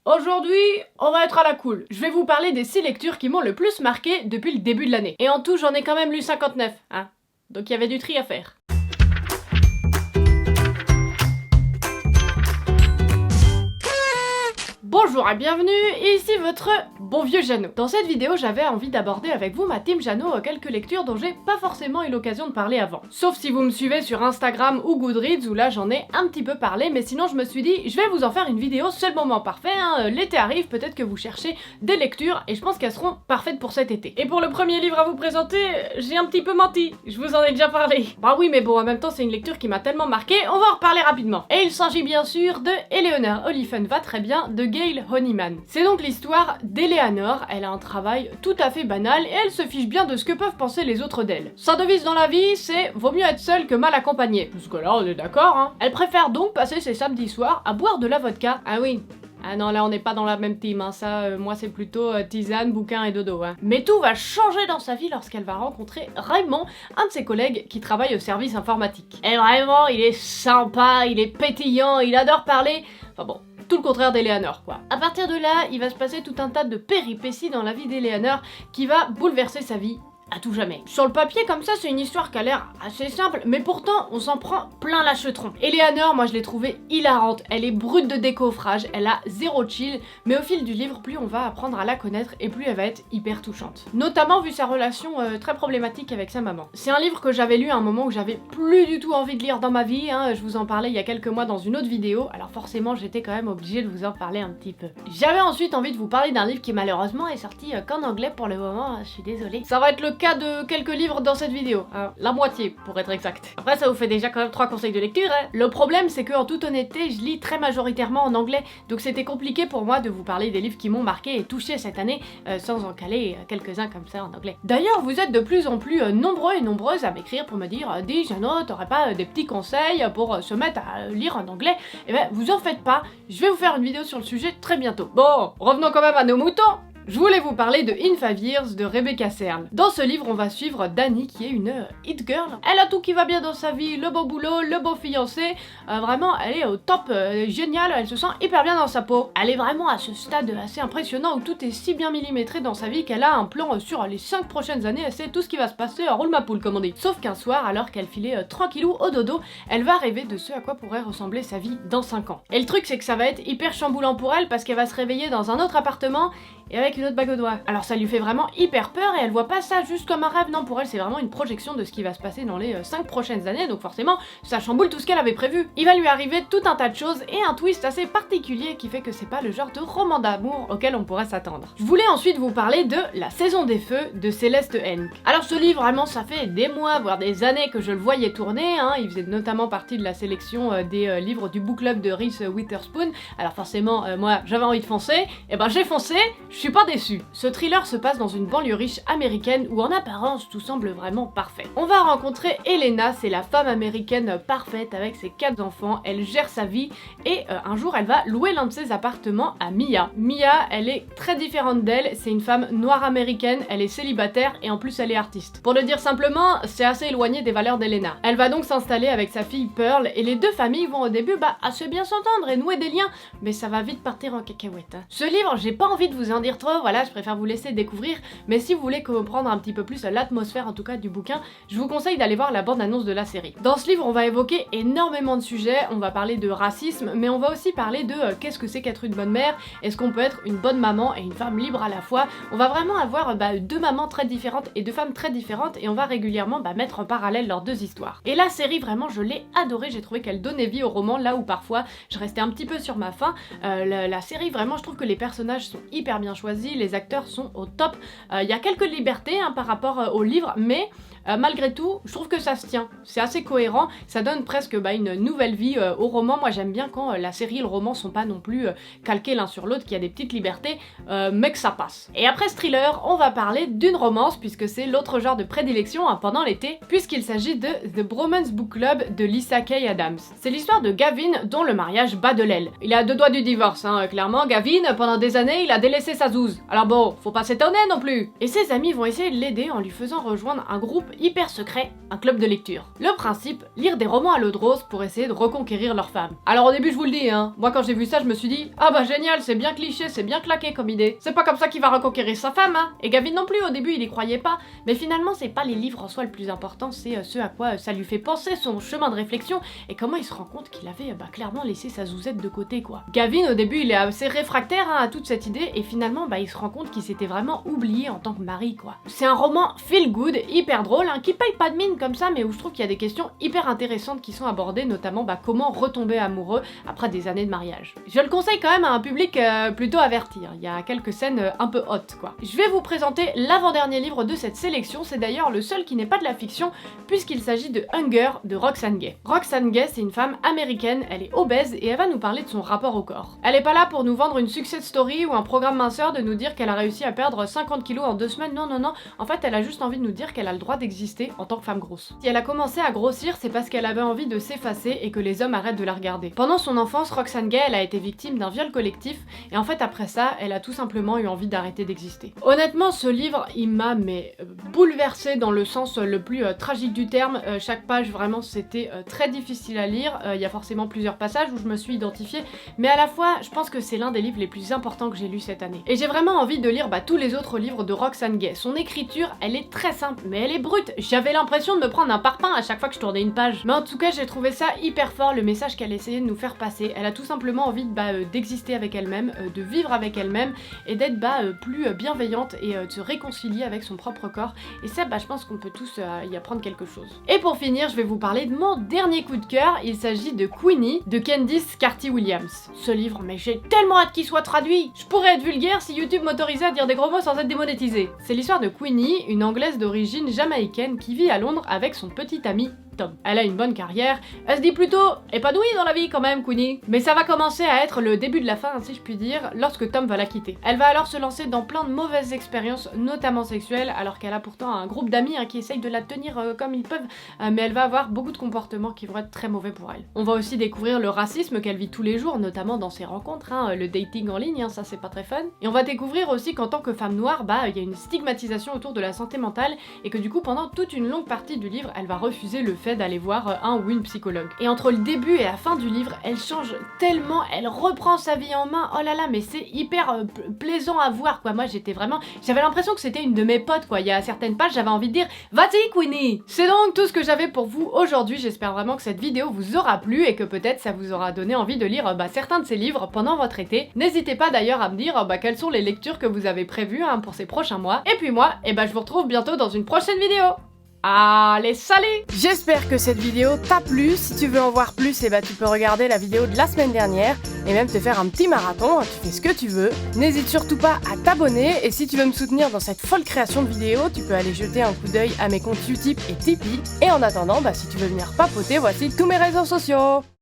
Aujourd'hui, on va être à la cool. Je vais vous parler des 6 lectures qui m'ont le plus marqué depuis le début de l'année. Et en tout, j'en ai quand même lu 59, hein. Donc il y avait du tri à faire. Bonjour et bienvenue, ici votre bon vieux Jeannot. Dans cette vidéo, j'avais envie d'aborder avec vous, ma team Jeannot, quelques lectures dont j'ai pas forcément eu l'occasion de parler avant. Sauf si vous me suivez sur Instagram ou Goodreads, où là j'en ai un petit peu parlé, mais sinon je me suis dit, je vais vous en faire une vidéo, c'est le moment parfait, hein. L'été arrive, peut-être que vous cherchez des lectures, et je pense qu'elles seront parfaites pour cet été. Et pour le premier livre à vous présenter, j'ai un petit peu menti, je vous en ai déjà parlé. Bah oui, mais bon, en même temps c'est une lecture qui m'a tellement marqué, on va en reparler rapidement. Et il s'agit bien sûr de Eleanor Oliphant va très bien, de Gail Honeyman. C'est donc l'histoire d'Eleanor, elle a un travail tout à fait banal et elle se fiche bien de ce que peuvent penser les autres d'elle. Sa devise dans la vie, c'est « vaut mieux être seule que mal accompagnée ». Parce que là, on est d'accord, hein. Elle préfère donc passer ses samedis soirs à boire de la vodka. Ah oui. Ah non, là on n'est pas dans la même team, hein. Ça, moi c'est plutôt tisane, bouquin et dodo, hein. Mais tout va changer dans sa vie lorsqu'elle va rencontrer Raymond, un de ses collègues qui travaille au service informatique. Et vraiment, il est sympa, il est pétillant, il adore parler, enfin bon, tout le contraire d'Eleanor, quoi. À partir de là, il va se passer tout un tas de péripéties dans la vie d'Eleanor qui va bouleverser sa vie à tout jamais. Sur le papier, comme ça, c'est une histoire qui a l'air assez simple, mais pourtant, on s'en prend plein la chetron. Eleanor, moi, je l'ai trouvée hilarante. Elle est brute de décoffrage, elle a zéro chill, mais au fil du livre, plus on va apprendre à la connaître et plus elle va être hyper touchante. Notamment vu sa relation très problématique avec sa maman. C'est un livre que j'avais lu à un moment où j'avais plus du tout envie de lire dans ma vie, hein. Je vous en parlais il y a quelques mois dans une autre vidéo, alors forcément, j'étais quand même obligée de vous en parler un petit peu. J'avais ensuite envie de vous parler d'un livre qui malheureusement est sorti qu'en anglais pour le moment, je suis désolée. Ça va être le cas de quelques livres dans cette vidéo, hein. La moitié pour être exact. Après ça vous fait déjà quand même 3 conseils de lecture, hein. Le problème c'est que en toute honnêteté je lis très majoritairement en anglais, donc c'était compliqué pour moi de vous parler des livres qui m'ont marqué et touché cette année sans en caler quelques-uns comme ça en anglais. D'ailleurs vous êtes de plus en plus nombreux et nombreuses à m'écrire pour me dire dis Jeannot, t'aurais pas des petits conseils pour se mettre à lire en anglais? Et ben vous en faites pas, je vais vous faire une vidéo sur le sujet très bientôt. Bon, revenons quand même à nos moutons. Je voulais vous parler de In 5 Years de Rebecca Serle. Dans ce livre, on va suivre Dani qui est une hit girl. Elle a tout qui va bien dans sa vie, le beau boulot, le beau fiancé. Vraiment, elle est au top, géniale, elle se sent hyper bien dans sa peau. Elle est vraiment à ce stade assez impressionnant où tout est si bien millimétré dans sa vie qu'elle a un plan sur les 5 prochaines années, elle sait tout ce qui va se passer, roule ma poule comme on dit. Sauf qu'un soir, alors qu'elle filait tranquillou au dodo, elle va rêver de ce à quoi pourrait ressembler sa vie dans 5 ans. Et le truc c'est que ça va être hyper chamboulant pour elle parce qu'elle va se réveiller dans un autre appartement et avec une autre bague au doigt. Alors ça lui fait vraiment hyper peur et elle voit pas ça juste comme un rêve, non, pour elle c'est vraiment une projection de ce qui va se passer dans les 5 prochaines années, donc forcément ça chamboule tout ce qu'elle avait prévu. Il va lui arriver tout un tas de choses et un twist assez particulier qui fait que c'est pas le genre de roman d'amour auquel on pourrait s'attendre. Je voulais ensuite vous parler de La Saison des Feux de Céleste Henk. Alors ce livre vraiment ça fait des mois voire des années que je le voyais tourner, hein. Il faisait notamment partie de la sélection des livres du book club de Reese Witherspoon, alors forcément moi j'avais envie de foncer, et ben j'ai foncé, je suis pas déçue. Ce thriller se passe dans une banlieue riche américaine où en apparence tout semble vraiment parfait. On va rencontrer Elena, c'est la femme américaine parfaite avec ses 4 enfants, elle gère sa vie et un jour elle va louer l'un de ses appartements à Mia. Mia, elle est très différente d'elle, c'est une femme noire américaine, elle est célibataire et en plus elle est artiste. Pour le dire simplement, c'est assez éloigné des valeurs d'Elena. Elle va donc s'installer avec sa fille Pearl et les deux familles vont au début assez bien s'entendre et nouer des liens, mais ça va vite partir en cacahuète, hein. Ce livre, j'ai pas envie de vous en dire trop, voilà, je préfère vous laisser découvrir, mais si vous voulez comprendre un petit peu plus l'atmosphère en tout cas du bouquin, je vous conseille d'aller voir la bande-annonce de la série. Dans ce livre, on va évoquer énormément de sujets, on va parler de racisme, mais on va aussi parler de qu'est-ce que c'est qu'être une bonne mère, est-ce qu'on peut être une bonne maman et une femme libre à la fois. On va vraiment avoir deux mamans très différentes et deux femmes très différentes et on va régulièrement mettre en parallèle leurs deux histoires. Et la série, vraiment, je l'ai adorée, j'ai trouvé qu'elle donnait vie au roman, là où parfois je restais un petit peu sur ma faim. La série, vraiment, je trouve que les personnages sont hyper bien choisis, les acteurs sont au top. Il y a quelques libertés par rapport au livre, mais malgré tout, je trouve que ça se tient. C'est assez cohérent, ça donne presque une nouvelle vie au roman. Moi j'aime bien quand la série et le roman sont pas non plus calqués l'un sur l'autre, qu'il y a des petites libertés, mais que ça passe. Et après ce thriller, on va parler d'une romance, puisque c'est l'autre genre de prédilection pendant l'été, puisqu'il s'agit de The Bromance Book Club de Lisa Kay Adams. C'est l'histoire de Gavin dont le mariage bat de l'aile. Il est à 2 doigts du divorce, clairement. Gavin, pendant des années, il a délaissé sa zouze. Alors bon, faut pas s'étonner non plus. Et ses amis vont essayer de l'aider en lui faisant rejoindre un groupe hyper secret, un club de lecture. Le principe, lire des romans à l'eau de rose pour essayer de reconquérir leur femme. Alors au début je vous le dis, moi quand j'ai vu ça je me suis dit ah bah génial, c'est bien cliché, c'est bien claqué comme idée. C'est pas comme ça qu'il va reconquérir sa femme, Et Gavin non plus, au début il y croyait pas, mais finalement c'est pas les livres en soi le plus important, c'est ce à quoi ça lui fait penser, son chemin de réflexion, et comment il se rend compte qu'il avait clairement laissé sa zouzette de côté quoi. Gavin au début il est assez réfractaire à toute cette idée, et finalement il se rend compte qu'il s'était vraiment oublié en tant que mari quoi. C'est un roman feel good, hyper drôle, qui paye pas de mine comme ça, mais où je trouve qu'il y a des questions hyper intéressantes qui sont abordées, notamment comment retomber amoureux après des années de mariage. Je le conseille quand même à un public plutôt averti, il y a quelques scènes un peu hot quoi. Je vais vous présenter l'avant-dernier livre de cette sélection, c'est d'ailleurs le seul qui n'est pas de la fiction, puisqu'il s'agit de Hunger de Roxane Gay. Roxane Gay, c'est une femme américaine, elle est obèse et elle va nous parler de son rapport au corps. Elle est pas là pour nous vendre une success story ou un programme minceur de nous dire qu'elle a réussi à perdre 50 kilos en 2 semaines, non, en fait elle a juste envie de nous dire qu'elle a le droit d'exister en tant que femme grosse. Si elle a commencé à grossir, c'est parce qu'elle avait envie de s'effacer et que les hommes arrêtent de la regarder. Pendant son enfance, Roxane Gay, elle a été victime d'un viol collectif, et en fait après ça, elle a tout simplement eu envie d'arrêter d'exister. Honnêtement, ce livre, il m'a bouleversée dans le sens le plus tragique du terme. Chaque page, vraiment, c'était très difficile à lire. Il y a forcément plusieurs passages où je me suis identifiée, mais à la fois, je pense que c'est l'un des livres les plus importants que j'ai lu cette année. Et j'ai vraiment envie de lire tous les autres livres de Roxane Gay. Son écriture, elle est très simple, mais elle est brute. J'avais l'impression de me prendre un parpaing à chaque fois que je tournais une page. Mais en tout cas, j'ai trouvé ça hyper fort, le message qu'elle essayait de nous faire passer. Elle a tout simplement envie d'exister avec elle-même, de vivre avec elle-même, et d'être plus bienveillante et de se réconcilier avec son propre corps. Et ça, je pense qu'on peut tous y apprendre quelque chose. Et pour finir, je vais vous parler de mon dernier coup de cœur. Il s'agit de Queenie de Candice Carty-Williams. Ce livre, mais j'ai tellement hâte qu'il soit traduit. Je pourrais être vulgaire si YouTube m'autorisait à dire des gros mots sans être démonétisé. C'est l'histoire de Queenie, une anglaise d'origine jamaïcaine qui vit à Londres avec son petit ami Tom. Elle a une bonne carrière, elle se dit plutôt épanouie dans la vie quand même, Queenie. Mais ça va commencer à être le début de la fin, si je puis dire, lorsque Tom va la quitter. Elle va alors se lancer dans plein de mauvaises expériences, notamment sexuelles, alors qu'elle a pourtant un groupe d'amis qui essayent de la tenir comme ils peuvent, mais elle va avoir beaucoup de comportements qui vont être très mauvais pour elle. On va aussi découvrir le racisme qu'elle vit tous les jours, notamment dans ses rencontres, le dating en ligne, ça c'est pas très fun. Et on va découvrir aussi qu'en tant que femme noire, il y a une stigmatisation autour de la santé mentale, et que du coup pendant toute une longue partie du livre, elle va refuser le fait d'aller voir un ou une psychologue. Et entre le début et la fin du livre, elle change tellement, elle reprend sa vie en main, oh là là, mais c'est hyper plaisant à voir quoi. Moi j'avais l'impression que c'était une de mes potes quoi. Il y a certaines pages, j'avais envie de dire vas-y Queenie. C'est donc tout ce que j'avais pour vous aujourd'hui. J'espère vraiment que cette vidéo vous aura plu et que peut-être ça vous aura donné envie de lire certains de ces livres pendant votre été. N'hésitez pas d'ailleurs à me dire quelles sont les lectures que vous avez prévues pour ces prochains mois. Et puis moi, je vous retrouve bientôt dans une prochaine vidéo. Allez, salut! J'espère que cette vidéo t'a plu. Si tu veux en voir plus, tu peux regarder la vidéo de la semaine dernière et même te faire un petit marathon, tu fais ce que tu veux. N'hésite surtout pas à t'abonner et si tu veux me soutenir dans cette folle création de vidéos, tu peux aller jeter un coup d'œil à mes comptes Utip et Tipeee. Et en attendant, si tu veux venir papoter, voici tous mes réseaux sociaux.